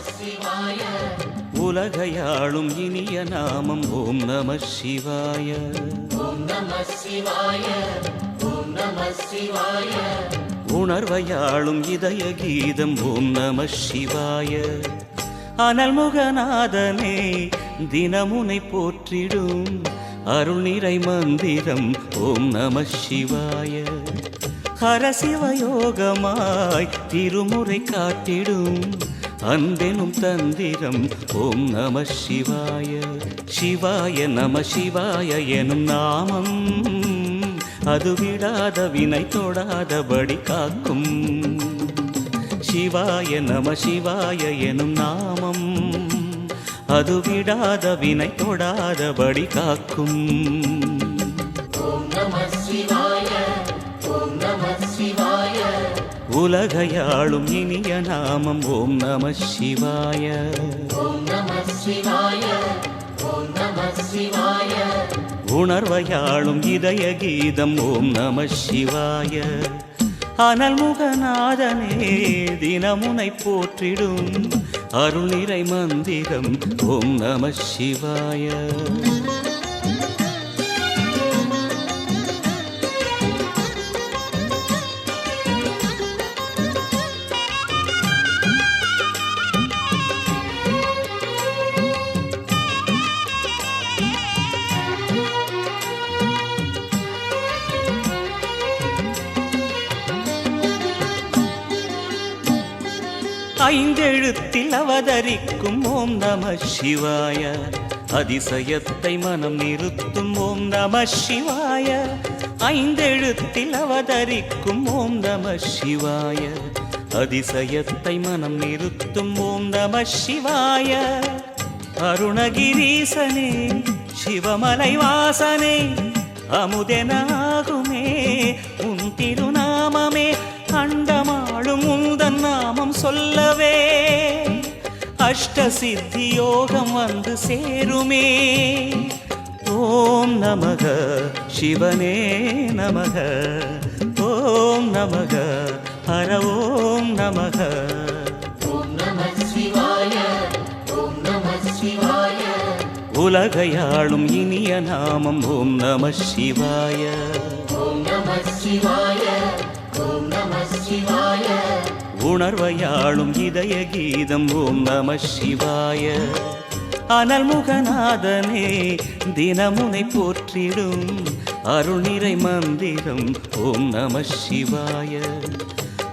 சிவாய. உலகையாளும் இனிய நாமம் ஓம் நம சிவாய. ஓம் நம சிவாய. ஓம் நம சிவாய. உணர்வையாளும் இதய கீதம் ஓம் நம சிவாய. அனல்முகநாதனே தினமுனை போற்றிடும் அருள் நிறை மந்திரம் ஓம் நம சிவாய. ஹரசிவயோகமாய் திருமுறை காட்டிடும் அன்பெனும் தந்திரம் ஓம் நம சிவாய. சிவாய நம சிவாய எனும் நாமம் அது விடாத வினை தொடாதபடி காக்கும். சிவாய நம சிவாய எனும் நாமம் அது விடாத வினை தொடாதபடி காக்கும். ஓம் நம சிவாய. ஓம் நம சிவாய. உலகையாளும் இனிய நாமம் ஓம் நம சிவாய. ஓம் நம சிவாய. ஓம் நம சிவாய. உணர்வையாளும் இதய கீதம் ஓம் நம சிவாய. அனல்முகநாதனே தினமுனை போற்றிடும் அருள் நிறை மந்திரம் ஓம் நம சிவாய. ஐந்தெழுத்தில் அவதரிக்கும் ஓம் நம சிவாய. அதிசயத்தை மனம் நிறுத்தும் ஓம் நம சிவாய. ஐந்தெழுத்தில் அவதரிக்கும் ஓம் நம சிவாய. அதிசயத்தை மனம் நிறுத்தும் ஓம் நம சிவாய. அருணகிரீசனே சிவமலை வாசனே அமுதனாகுமே உன் திருநாமமே. அண்டமாளும் உந்தன் நாமம் சொல்லவே அஷ்ட சித்தி யோகம் வந்து சேருமே. ஓம் நமக சிவனே நமக. ஓம் நமக ஹர ஓம் நமக. ஓம் நம சிவாய. ஓம் நம சிவாய. உலகையாளும் இனிய நாமம் ஓம் நம சிவாய. ஓம் நம சிவாய. ஓம் நம சிவாய. உணர்வையாளும் இதய கீதம் ஓம் நம சிவாய. அனல்முகநாதனே தினமுனை போற்றிடும் அருள் நிறை மந்திரம் ஓம் நம சிவாய.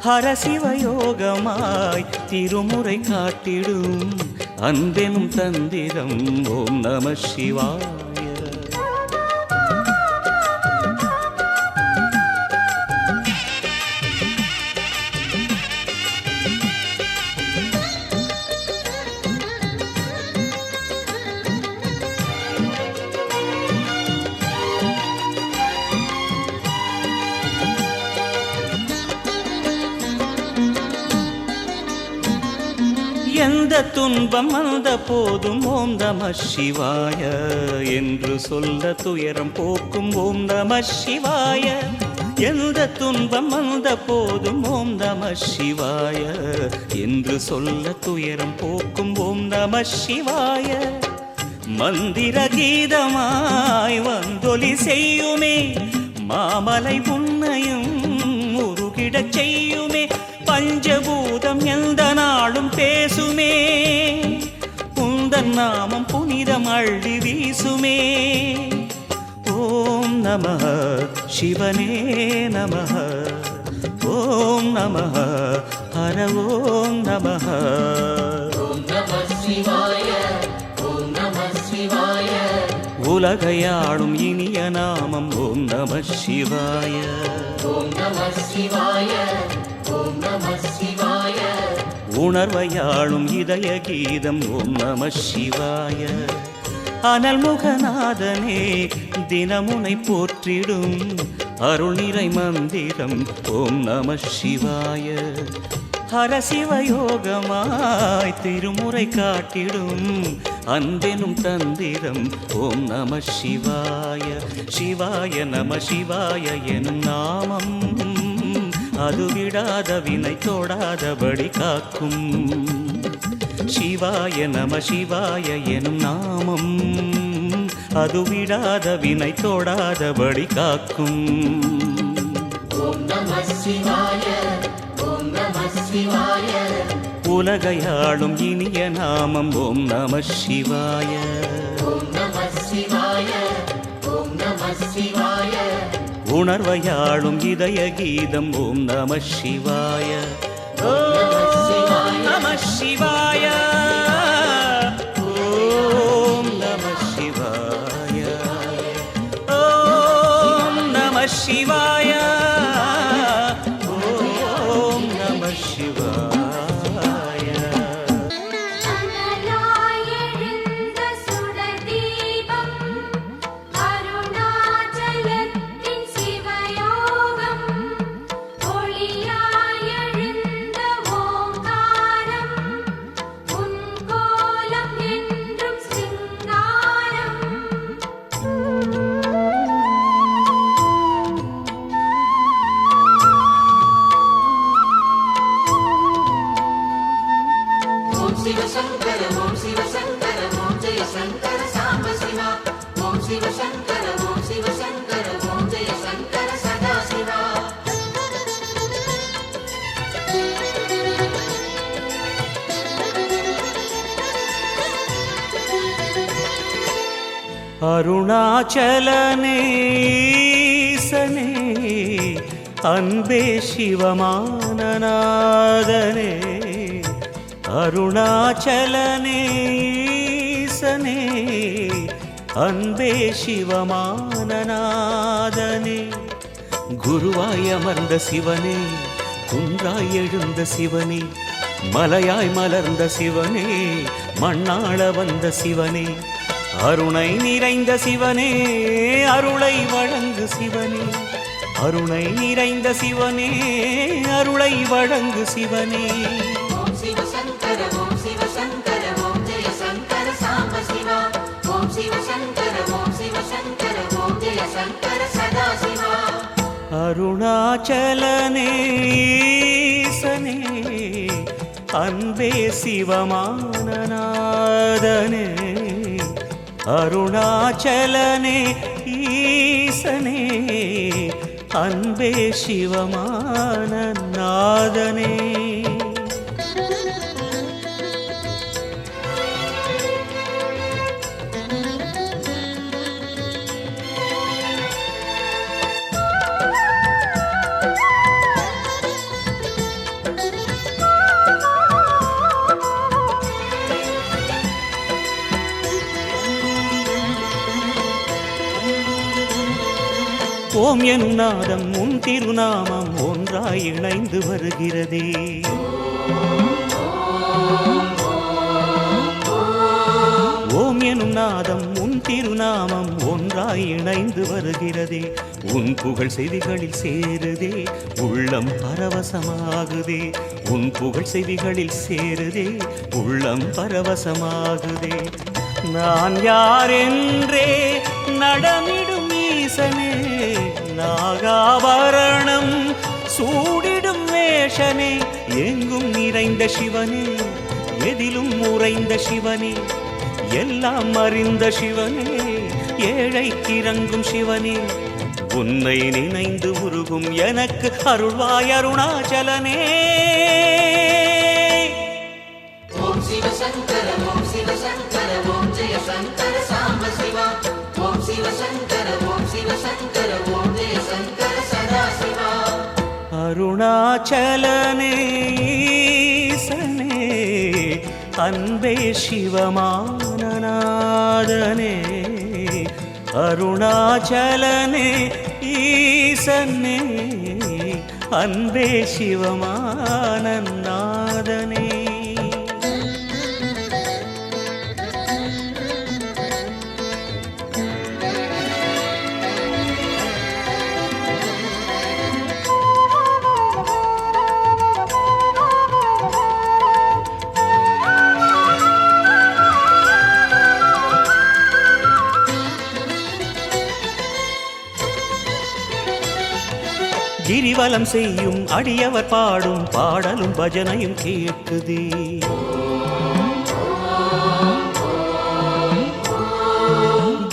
ஹரசிவயோகமாய் திருமுறை காட்டிடும் அன்பெனும் தந்திரம் ஓம் நம சிவாய. எந்த துன்பம் வந்த போதும் ஓம் நம சிவாய என்று சொல்ல துயரம் போக்கும் ஓம் நம சிவாய. எந்த துன்பம் வந்த போதும் ஓம் நம சிவாய என்று சொல்ல துயரம் போக்கும் ஓம் நம சிவாய. மந்திர கீதமாய் வந்தொலி செய்யுமே மாமலை உன்னையும் உருகிடச் செய்யுமே. பஞ்சபூதம் எந்த நாளும் பேசுமே உந்தன் நாமம் புனிதம் அள்ளி வீசுமே. ஓம் நம சிவனே நம. ஓம் நம ஹர ஓம் நம. ஓம் நம சிவாய. ஓம் நம சிவாய. உலகையாளும் இனிய நாமம் ஓம் நம சிவாய. ஓம் நம சிவாய. ஓம் நம சிவாய. உணர்வையாளும் இதய கீதம் ஓம் நம சிவாய. அனல்முகநாதனே தினமுனை போற்றிடும் அருள் நிறை மந்திரம் ஓம் நம சிவாய. ஹரசிவயோகமாய் திருமுறை காட்டிடும் அன்பெனும் தந்திரம் ஓம் நம சிவாய. சிவாய நம சிவாய எனும் நாமம் அது விடாத வினை தொடாதபடி காக்கும். சிவாய நம சிவாய எனும் நாமம் அது விடாத வினை தொடாதபடி காக்கும். ஓம் நம சிவாய ஓம் நம சிவாய உலகையாளும் இனிய நாமம் ஓம் நம சிவாய. ஓம் நம சிவாய ஓம் நம சிவாய உணர்வையாளும் இதய கீதம் ஓம் நம சிவாய. ஓம் நம சிவாய ஓம் நம சிவாய ஓம் நம சிவாய ஓம் நம சிவாய. அனலாயெழுந்த சுடதீபம் அருணாச்சலத்தின் சிவயோகம் ஒளியாயெழுந்த ஓங்காரம் உன் கோலம் என்றும் சிங்காரம். ஓம் சிவசங்கர ஓம் சிவசங்கர ஓம் ஜெய சங்கர சாம்ப சிவா. ஓம் சிவசங்கர ஓம் சிவசங்கர ஓம் ஜெய சங்கர சதா சிவா. அருணாச்சலனேசனே அன்பே சிவமானநாதனே. அருணாச்சலனேசனே அன்பே சிவமானநாதனே. குருவாய் அமர்ந்த சிவனே குன்றாய் எழுந்த சிவனே மலையாய் மலர்ந்த சிவனே மண்ணாள வந்த சிவனே அருணை நிறைந்த சிவனே அருளை வழங்கு சிவனே. அருணை நிறைந்த சிவனே அருளை வழங்கு சிவனே. ஓம் சிவசங்கர ஓம் சிவசங்கர ஓம் ஜெய சங்கர சாம்ப சிவா. ஓம் சிவசங்கர ஓம் சிவசங்கர ஓம் ஜெய சங்கர சதா சிவா. அருணாச்சலனேசனே அன்பே சிவமானநாதனே. அருணாச்சலனே ஈசனே அன்பே சிவமானநாதனே. ஓம் எனும் நாதம் உன் திருநாமம் ஒன்றாய் இணைந்து வருகிறதே. ஓம் எனும் நாதம் உன் திருநாமம் ஒன்றாய் இணைந்து வருகிறதே. உன் புகழ் செவிகளில் சேருதே உள்ளம் பரவசமாகுதே. உன் புகழ் செவிகளில் சேருதே உள்ளம் பரவசமாகுதே. நான் யாரென்றே நடமிடும் ஈசனே நாகாபரணம் சூடிடும் வேஷனே. எங்கும் நிறைந்த சிவனே எதிலும் உறைந்த சிவனே எல்லாம் அறிந்த சிவனே ஏழைக்கு இறங்கும் சிவனே. உன்னை நினைந்து உருகும் எனக்கு அருள்வாய் அருணாச்சலனே. ஓம் சிவசங்கர ஓம் சிவசங்கர ஓம் ஜெய சங்கர சாம்ப சிவா. ஓம் சிவசங்கர ஓம் சிவசங்கர ஓம் ஜெய சங்கர சதா சிவா. அருணாச்சலனே ஈசனே அன்பே சிவமானநாதனே. அருணாச்சலனே ஈசனே அன்பே சிவமானநாதனே. கிரிவலம் செய்யும் அடியவர் பாடும் பாடலும் பஜனையும் கேட்குதே.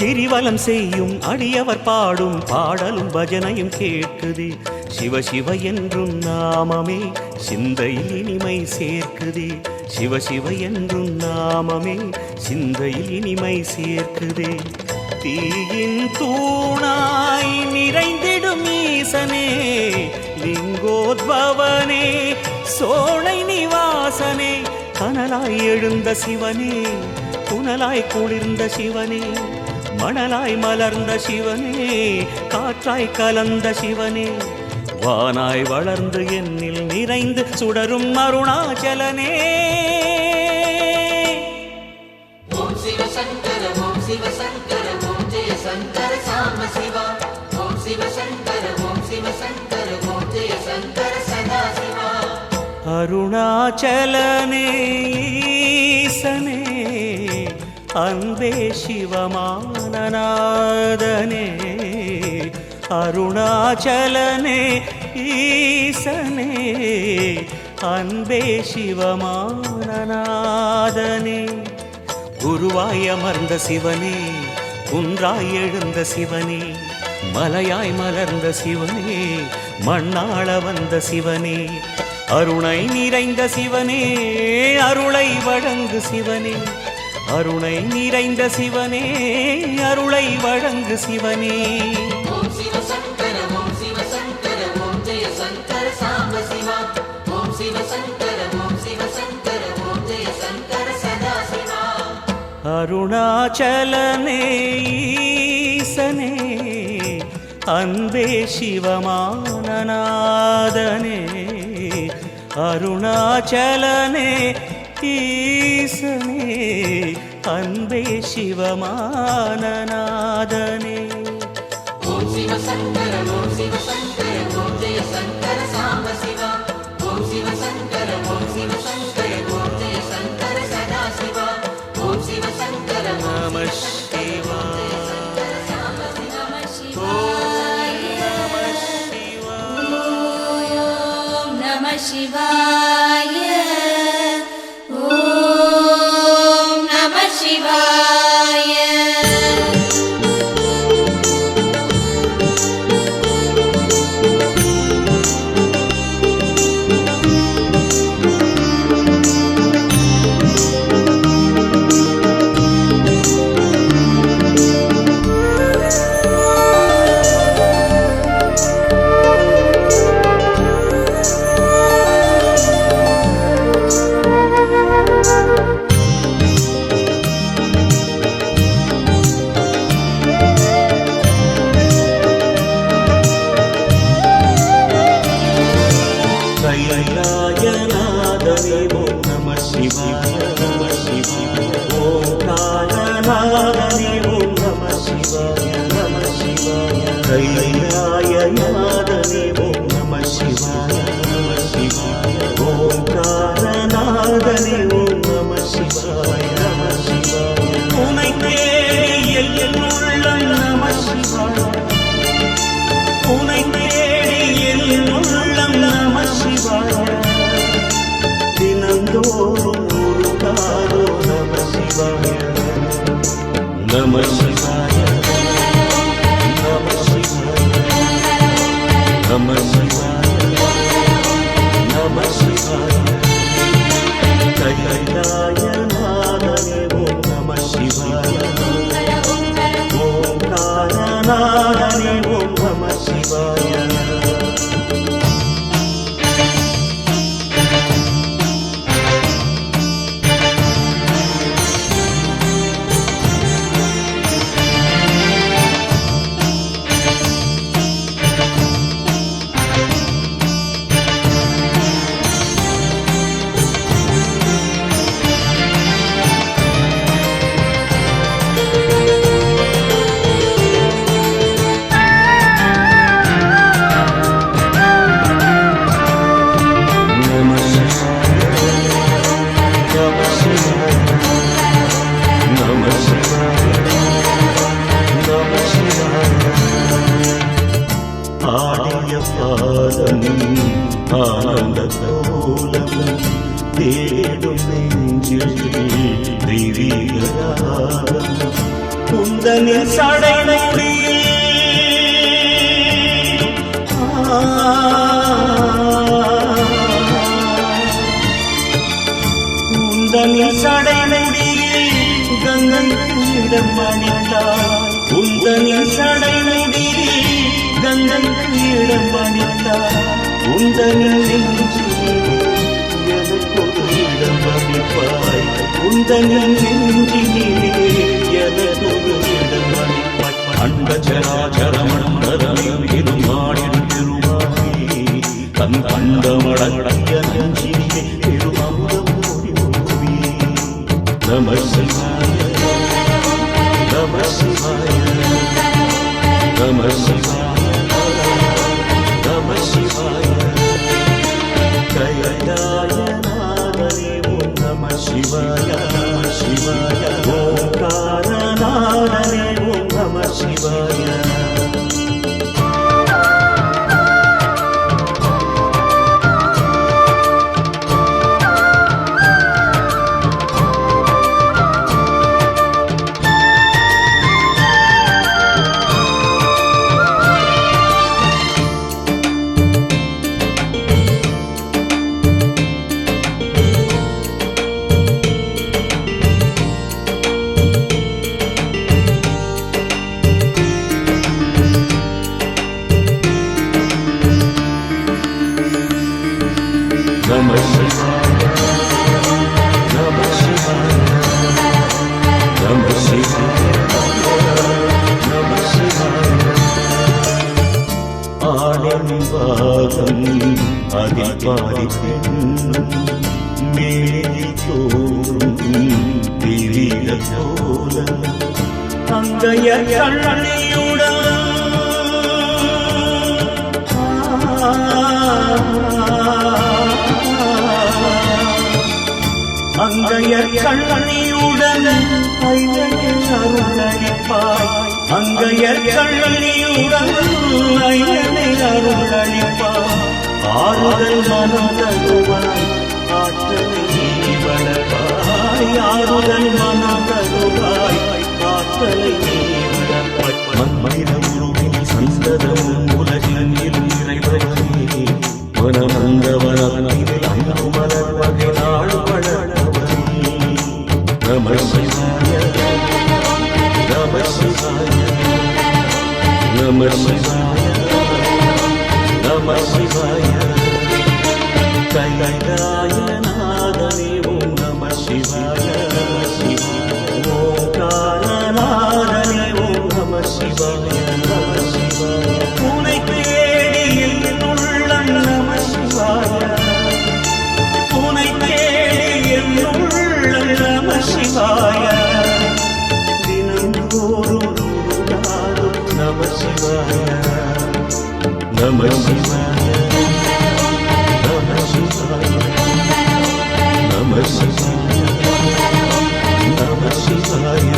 கிரிவலம் செய்யும் அடியவர் பாடும் பாடலும் பஜனையும் கேட்குது. சிவ சிவ என்றும் நாமமே சிந்தையில் இனிமை சேர்க்குது. சிவ சிவ என்றும் நாமமே சிந்தையில் இனிமை சேர்க்குதே. தீயின் தூணாய் நிறைந்திடும் ஈசனே, லிங்கோத்பவனே, சோலை நிவாசனே, கனலாய் எழுந்த சிவனே, புனலாய் குளிர்ந்த சிவனே, மணலாய் மலர்ந்த சிவனே, காற்றாய் கலந்த சிவனே, வானாய் வளர்ந்து என்னில் நிறைந்து சுடரும் அருணாச்சலனே. ஓம் சிவ சங்கர ஓம் சிவ சங்கர ஓம் ஜெய சங்கர சாம்ப சிவா. ஓம் சிவ சங்கர ஓம் சிவ சங்கர ஓம் ஜெய சங்கர சதா சிவா. அருணாச்சலனே ஈசனே, அன்பே சிவமானநாதனே. அருணாச்சலனே ஈசனே, அன்பே சிவமானநாதனே. குருவாய் அமர்ந்த சிவனே, குன்றாய் எழுந்த சிவனே, மலையாய் மலர்ந்த சிவனே, மண்ணாள வந்த சிவனே, அருணை நிறைந்த சிவனே, அருளை வழங்கு சிவனே, அருணை நிறைந்த சிவனே, அருளை வழங்கு சிவனே. ஓம் சிவ சங்கர ஓம் சிவ சங்கர ஓம் ஜெய சங்கர சாம்ப சிவா. ஓம் சிவ சங்கர ஓம் சிவ சங்கர ஓம் ஜெய சங்கர சதா சிவா. அருணாச்சலனே ஈசனே, அன்பே சிவமானநாதனே. அருணாச்சலனே ஈசனே, அன்பே சிவமானநாதனே. ஓம் சிவ சங்கர ஓம் சிவ சங்கர ஓம் ஜெய சங்கர சாம்ப சிவா. ஓம் சிவ சங்கர ஓம் சிவ சங்கர ஓம் ஜெய சங்கர சதா சிவா. ஓம் சிவ சங்கர நம சிவாய. நம சிவாய. ஓம் நம சிவாய. கைலாயநாதனே ஓம் நம சிவாய. நம சிவாய. ஓங்காரநாதனே ஓம் நம சிவாய. நம சிவாய. கைலாயநாதனே ஓம் நம சிவாய. நம சிவாய. ஓங்காரநாதனே ஓம் நம சிவாய. நம சிவாய. உனை தேடி என் உள்ளம் நம சிவாய. உனை தேடி என் உள்ளம் நம சிவாய. தினந்தோறும் ஒரு காலோ நம சிவாய. நம சிவாய. நம சிவாய. நம சிவாய. நம சிவாய. கைலாயநாதனே ஓம் நம சிவாய. ஓங்காரநாதனே ஓம் நம சிவாய. ஆடிய பாதம் ஆனந்த கோலம் தேடும் நெஞ்சில் தெய்வீக ராகம் குந்தனின் சடைமுடி குந்தனின் சடைமுடியில் கங்கையிடம் அணிந்தார் குந்தனின் சடைமுடியில் கங்கையிடம் அணிந்தார் குந்தனின் நெஞ்சிலே எனக்கொரு இடம் அளிப்பாய் குந்தனின் நெஞ்சிலே எனக்கொரு இடம் அளிப்பாய் அண்டச்சராச்சரமண்டலம் இருமாடிடும் திருமாவே தன் கண்டமடங்கிய நெஞ்சிலே திருமமுதம் ஓடி ஓடி நம சிவாய நம சிவாய நம சிவாய நம சிவாய கைலாயநாதனே ஓம் நம சிவாய நம சிவாய ஓம்காரநாதனே ஓம் நம சிவாய அதில் பாதி பெண்ணும் மேலில் தோறும் திரிக போல அங்கைய கண்ணியுடன் அங்கைய கண்ணியுடன் ஐயனை அருளளிப்பாய் அங்கைய கண்ணியுடன் ஐயனை அருளளிப்பாய் ஆறுதல் மனம் தருவாய் ஆற்றலை நீ வளர்ப்பாய் ஆறுதல் மனம் தருவாய் ஆற்றலை நீ வளர்ப்பாய் மன்மயிலும் சந்ததம் உலகில் இறைவனே மனமந்தவனில் அன்பு மலர் வகை நாள் வளர்ப்பவனே நம சிவாய நம சிவாய நம சிவாய நம சிவாய கைலாயநாதனே ஓம் நம சிவாய நம சிவாய ஓம்காரநாதனே ஓம் நம சிவாய நம சிவாய உனை தேடி என் உள்ளம் நம சிவாய உனை தேடி என் உள்ளம் நம சிவாய தினந்தோறும் நம சிவாய நம சிவாய நம சிவாய நம சிவாய நம சிவாய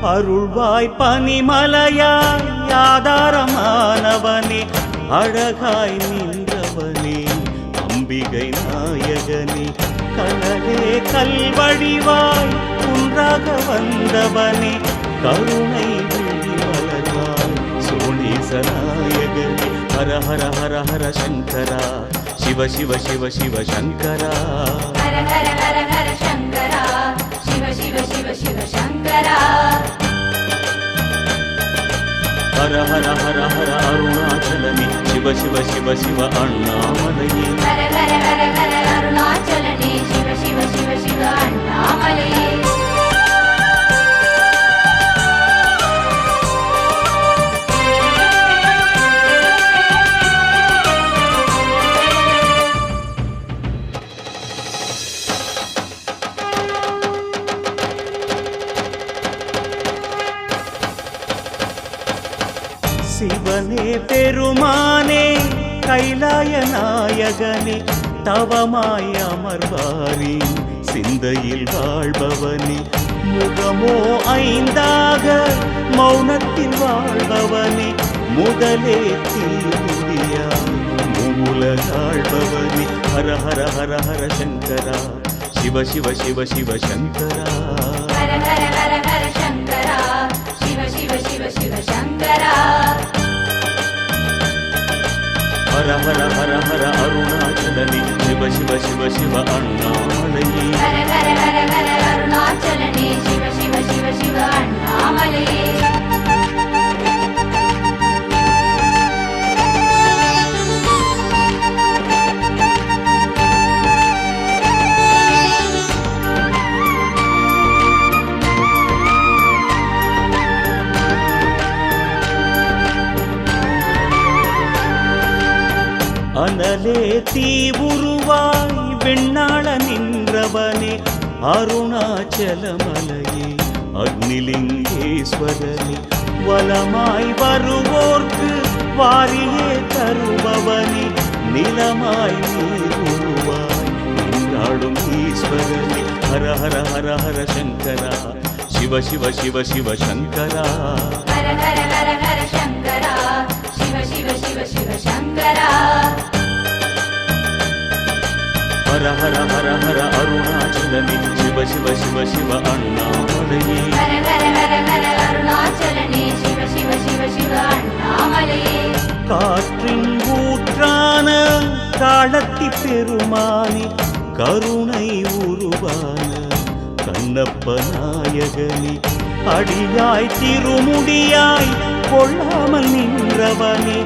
அருள்வாய் பனிமலையாய் ஆதாரமானவனே அழகாய் நின்றவனே அம்பிகை நாயகனே கனலே கல்வடிவாய் குன்றாக வந்தவனே கருணை மலர்வாய் சோழேச நாயகனே ஹர ஹர ஹர ஹர சங்கரா சிவ சிவ சிவ சிவ சங்கரா ஹர ஹர ஹர ஹர சங்கரா சிவ சிவ சிவ சிவ சங்கரா ஹர ஹர ஹர ஹர அருணாச்சலனே சிவ சிவ சிவ சிவ அண்ணாமலையே ஹர ஹர ஹர ஹர அருணாச்சலனே சிவ சிவ சிவ சிவ அண்ணாமலையே சிவனே பெருமானே கைலாய நாயகனே தவமாய் அமர்வாரி சிந்தையில் வாழ்பவனே முகமோ ஐந்தாக மௌனத்தில் வாழ்பவனே முதலே தீமுடியாய் மூலகாழ்பவனே ஹர ஹர ஹர ஹர சங்கரா சிவ சிவ சிவ சிவ சங்கரா ஹர ஹர ஹர ஹர சங்கரா சிவ சிவ சிவ சிவ சங்கரா ஹர ஹர ஹர ஹர அருணாச்சலனே சிவ சிவ சிவ சிவ அண்ணாமலையே ஹர ஹர ஹர ஹர அருணாச்சலனே சிவ சிவ சிவ சிவ அண்ணாமலையே அனலே தீவுருவாய் வெண்ணாள நின்றவனே அருணாச்சலமலையே அக்னிலிங்கேஸ்வரனே வலமாய் வருவோர்க்கு வாரியே தருபவனே நிலமாய் நீருருவாய் நின்றாடும் ஈஸ்வரனே ஹர ஹர ஹர ஹர சங்கரா சிவ சிவ சிவ சிவ சங்கரா ஹர ஹர ஹர ஹர சங்கரா சிவ சிவ சிவ சிவ சங்கரா ஹர ஹர ஹர ஹர அருணாச்சலனே சிவ சிவ சிவ சிவ அண்ணாமலையே ஹர ஹர ஹர ஹர அருணாச்சலனே சிவ சிவ சிவ சிவ அண்ணாமலையே காற்றின் ஊற்றான காலத்தி பெருமானே கருணை உருவான கண்ணப்ப நாயகனே அடியாய் திருமுடியாய் கொள்ளாமல் நின்றவனே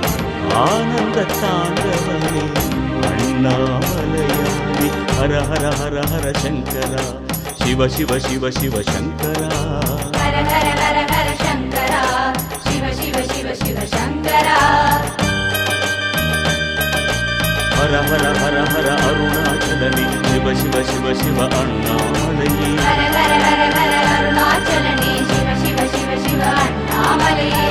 ஆனந்த தாண்டவனே அண்ணாமலையானே ஹர ஹர ஹர ஹர சங்கரா சிவ சிவ சிவ சிவ சங்கரா ஹர ஹர ஹர ஹர சங்கரா சிவ சிவ சிவ சிவ சங்கரா ஹர ஹர ஹர ஹர அருணாச்சலனே சிவ சிவ சிவ சிவ அண்ணாமலையே ஹர ஹர ஹர ஹர அருணாச்சலனே சிவ சிவ சிவ சிவ அண்ணாமலையே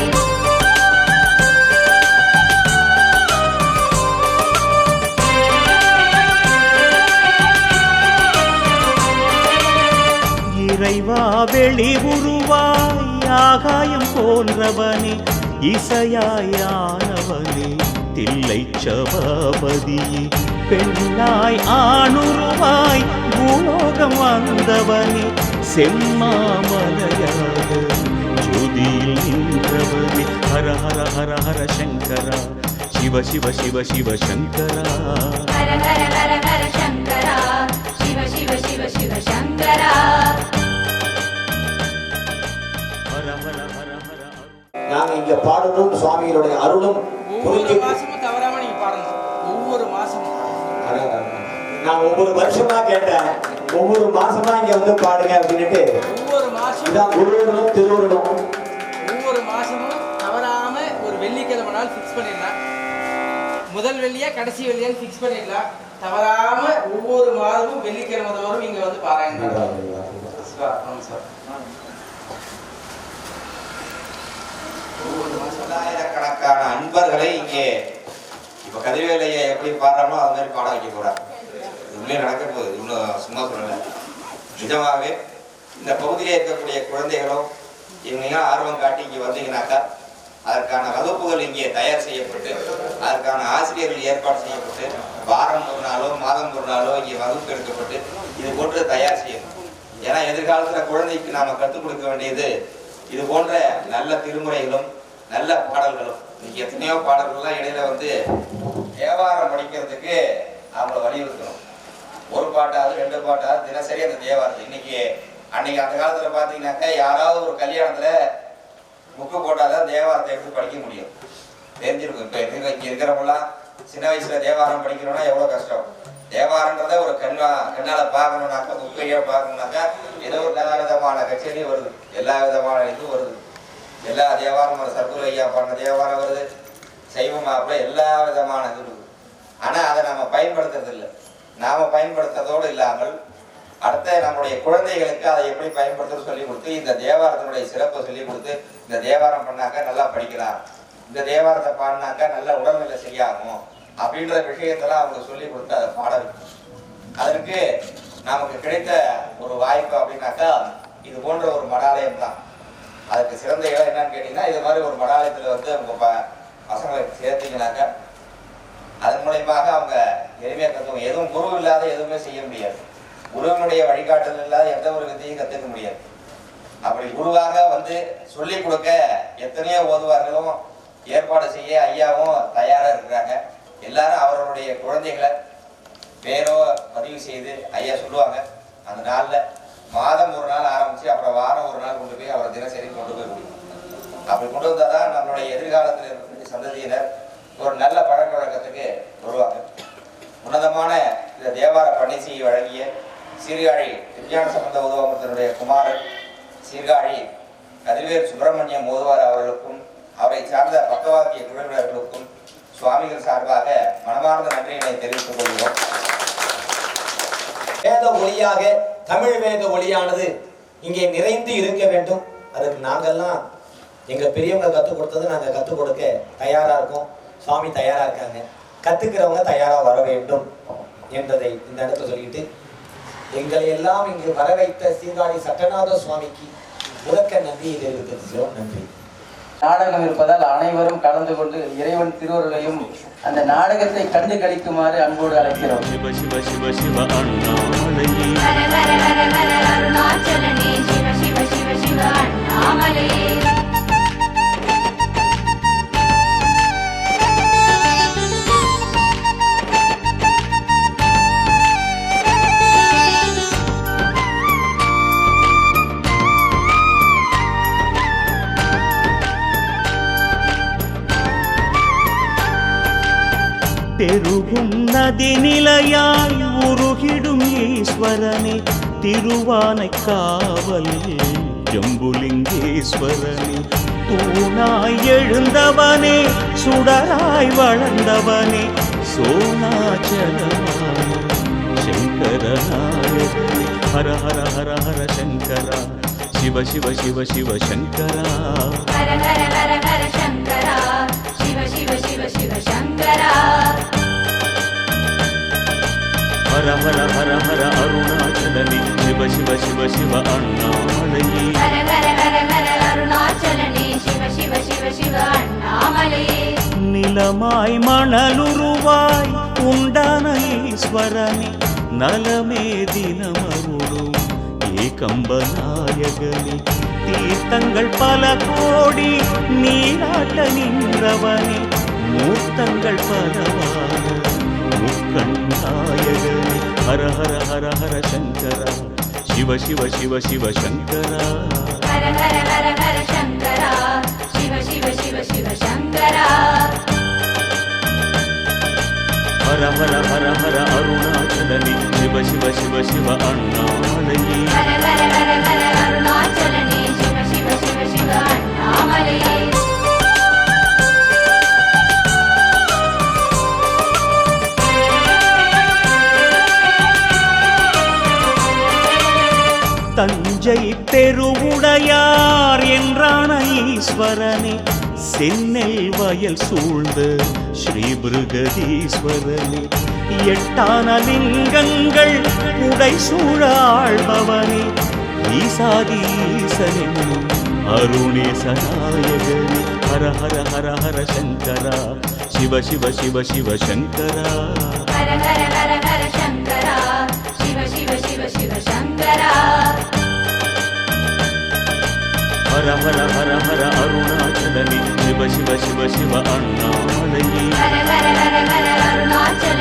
இறைவா வெளி உருவாய் ஆகாயம் போன்றவனே இசையாயானவனே தில்லை சபாபதியே பெண்ணாய் ஆணுருவாய் பூலோகம் வந்தவனே செம்மாமலையாக ஜோதியில் நின்றவனே ஹர ஹர ஹர ஹர சங்கரா சிவ சிவ சிவ சிவ சங்கரா ஹர ஹர ஹர ஹர சங்கரா சிவ சிவ சிவ சிவ சங்கரா ஹர ஹர ஹர ஹர நாங்க இங்க பாடணும் சுவாமிகளுடைய அருளும் ஒவ்வொரு மாசமும் தவறாம நீங்க பாடணும். ஒவ்வொரு மாசமும் நான் ஒவ்வொரு வருஷமா கேட்டேன், ஒவ்வொரு மாசமா இங்க வந்து பாடுங்க அப்படின்னுட்டு. ஒவ்வொரு மாசம் இதான் குருவருடும் திருவருடும். ஒவ்வொரு மாசமும் தவறாம ஒரு வெள்ளிக்கிழமை நாள் ஃபிக்ஸ் பண்ணிடலாம். முதல் வெள்ளியா கடைசி வெள்ளியான்னு ஃபிக்ஸ் பண்ணிடலாம். தவறாம ஒவ்வொரு மாதமும் வெள்ளிக்கிழமை தோறும் இங்க வந்து பாருங்க. ஆயிரக்கணக்கான அன்பர்களை இங்கே இப்ப கதிர்வேலையை எப்படி பாடுறோமோ அது மாதிரி பாட வைக்க போறாங்க. உள்ளே நடக்க போகுது, இன்னும் சும்மா சொல்லல. நிஜமாவே இந்த பகுதியிலே இருக்கக்கூடிய குழந்தைகளும் இவங்க ஆர்வம் காட்டி இங்க வந்தீங்கன்னாக்கா அதற்கான வகுப்புகள் இங்கே தயார் செய்யப்பட்டு அதற்கான ஆசிரியர்கள் ஏற்பாடு செய்யப்பட்டு வாரம் ஒரு நாளோ மாதம் ஒரு நாளோ இங்கே வகுப்பு எடுக்கப்பட்டு இது போன்று தயார் செய்யணும். ஏன்னா எதிர்காலத்துல குழந்தைக்கு நாம கற்றுக் கொடுக்க வேண்டியது இது போன்ற நல்ல திருமுறைகளும் நல்ல பாடல்களும். இன்னைக்கு எத்தனையோ பாடல்கள்லாம் இடையில வந்து தேவாரம் படிக்கிறதுக்கு அவங்கள வலியுறுத்தணும். ஒரு பாட்டாவது ரெண்டு பாட்டாவது தினசரி அந்த தேவாரத்தை. இன்னைக்கு அன்னைக்கு அந்த காலத்துல பாத்தீங்கன்னாக்கா யாராவது ஒரு கல்யாணத்துல புக்கு போட்டாதான் தேவாரத்தை எடுத்து படிக்க முடியும். தெரிஞ்சிருக்கும். இப்ப இங்க இருக்கிறவங்களாம் சின்ன வயசுல தேவாரம் படிக்கணும்னா எவ்வளவு கஷ்டம். தேவாரன்றத ஒரு கண்ணால பார்க்கணும்னாக்கா புக்கையோ பார்க்கணும்னாக்கா ஏதோ ஒரு நல்ல விதமான கச்சேரியும் வருது, எல்லா விதமான இதுவும் வருது. எல்லா தேவாரம் சர்க்குரு ஐயா பாடின தேவாரம் வருது, சைவ மாப்பிள்ள எல்லா விதமான இது இருக்குது. ஆனா அதை நம்ம பயன்படுத்துறது இல்லை. நாம பயன்படுத்துறதோடு இல்லாமல் அடுத்த நம்முடைய குழந்தைகளுக்கு அதை எப்படி பயன்படுத்துறது சொல்லி கொடுத்து இந்த தேவாரத்தினுடைய சிறப்பை சொல்லி கொடுத்து இந்த தேவாரம் பண்ணாக்க நல்லா படிக்கலாம், இந்த தேவாரத்தை பாடினாக்கா நல்ல உடல்நிலை சரியாகும் அப்படின்ற விஷயத்தெல்லாம் அவங்க சொல்லி கொடுத்து அதை பாட வைக்கணும். அதற்கு நமக்கு கிடைத்த ஒரு வாய்ப்பு அப்படின்னாக்கா இது போன்ற ஒரு மடாலயம் தான். அதுக்கு சிறந்த இடம் என்னன்னு கேட்டீங்கன்னா, இது மாதிரி ஒரு மடாலயத்தில் வந்து உங்க பசங்களை சேர்த்தீங்கன்னாக்கா அதன் மூலயமாக அவங்க எளிமையாக கற்றுக்கணும். எதுவும் குரு இல்லாத எதுவுமே செய்ய முடியாது. குருவினுடைய வழிகாட்டல் இல்லாத எந்த ஒரு வித்தையும் கற்றுக்க முடியாது. அப்படி குருவாக வந்து சொல்லிக் கொடுக்க எத்தனையோ ஓதுவார்களும் ஏற்பாடு செய்ய ஐயாவும் தயாராக இருக்கிறாங்க. எல்லாரும் அவர்களுடைய குழந்தைகளை பேரோ பதிவு செய்து ஐயா சொல்லுவாங்க. அந்த நாளில் மாதம் ஒரு நாள் ஆரம்பித்து அப்புறம் வாரம் ஒரு நாள் கொண்டு போய் அவரை தினசரி கொண்டு போய் கொடுக்கணும். அப்படி கொண்டு வந்தால் தான் நம்மளுடைய எதிர்காலத்தில் இருக்கக்கூடிய சந்ததியினர் ஒரு நல்ல பழக்க வழக்கத்துக்கு வருவாங்க. உன்னதமான இந்த தேவார பணிசை வழங்கிய சீர்காழி விஞ்ஞான சம்பந்த உதவமத்தினுடைய குமாரன் சீர்காழி கதிர்வேல் சுப்பிரமணியம் ஓதுவார் அவர்களுக்கும் அவரை சார்ந்த பக்கவாக்கிய குழுவினர்களுக்கும் சுவாமிகள் சார்பாக மனமார்ந்த நன்றியினை தெரிவித்துக் கொள்கிறோம். வேத ஒளியாக தமிழ் வேத ஒளியானது இங்கே நிறைந்து இருக்க வேண்டும். அதுக்கு நாங்கள்லாம் எங்க பெரியவங்க கற்றுக் கொடுத்தது நாங்கள் கற்றுக் கொடுக்க தயாரா இருக்கோம். சுவாமி தயாரா இருக்காங்க. கத்துக்கிறவங்க தயாரா வர வேண்டும் என்பதை இந்த இடத்துல சொல்லிட்டு, எங்களை எல்லாம் இங்கு வர வைத்த சீர்காழி சட்டநாத சுவாமிக்கு உலக்க நன்றியை தெரிவித்திருக்கிறோம். நன்றி. நாடகம் இருப்பதால் அனைவரும் கலந்து கொண்டு இறைவன் திருவருளையும் அந்த நாடகத்தை கண்டு கழிக்குமாறு அன்போடு அழைக்கிறோம். சிவ சிவ சிவ சிவ அண்ணாமலையே ஹர ஹர ஹர ஹர அருணாச்சலனே சிவ சிவ சிவ சிவ அண்ணாமலையே பெருகும் நதி நிலையாய் உருகிடும் ஈஸ்வரனே திருவானை காவல் ஜம்புலிங்கேஸ்வரனே தூணாய் எழுந்தவனே சுடராய் வளர்ந்தவனே சோனாச்சலமான சங்கரநாயகனே ஹர ஹர ஹர ஹர சங்கரா சிவ சிவ சிவ சிவ சங்கரா ஹர ஹர ஹர ஹர சங்கரா சிவ சிவ சிவ சிவ சங்கரா ஹர ஹர ஹர ஹர அருணாச்சலனே சிவ சிவ சிவ சிவ அண்ணாமலையே ஹர ஹர ஹர ஹர அருணாச்சலனே சிவ சிவ சிவ சிவ அண்ணாமலையே நிலமாய் மணலுருவாய் உண்டான ஈஸ்வரனே நலமே தினமருளும் ஏகம்பநாயகனே தீர்த்தங்கள் பல கோடி நீராட்ட நின்றவனே மூர்த்தங்கள் பலவான முக்கண்ணாயகனே ஹர ஹர ஹர ஹர சங்கரா சிவ சிவ சிவ சிவ சங்கரா ஹர ஹர ஹர ஹர சங்கரா சிவ சிவ சிவ சிவ சங்கரா ஹர ஹர ஹர ஹர அருணாச்சலனே சிவ சிவ சிவ சிவ அண்ணாமலையே ஹர ஹர ஹர ஹர அருணாச்சலனே சிவ சிவ சிவ சிவ அண்ணாமலையே தஞ்சை பெருவுடையார் என்றான ஈஸ்வரனே சென்னல் வயல் சூழ்ந்த ஸ்ரீ பிருகதீஸ்வரனே எட்டான லிங்கங்கள் உடை சூழாழ்பவனே ஈசாதீசனே அருணேசநாயகனே ஹர ஹர ஹர ஹர சங்கரா சிவ சிவ சிவ சிவ சங்கரா ஹர ஹர ஹர ஹர சங்கரா சிவ சிவ சிவ சிவ சங்கரா ஹர ஹர ஹர ஹர அருணாச்சலனே சிவ சிவ சிவ சிவ அண்ணாமலையே ஹர ஹர ஹர ஹர அருணாச்சலனே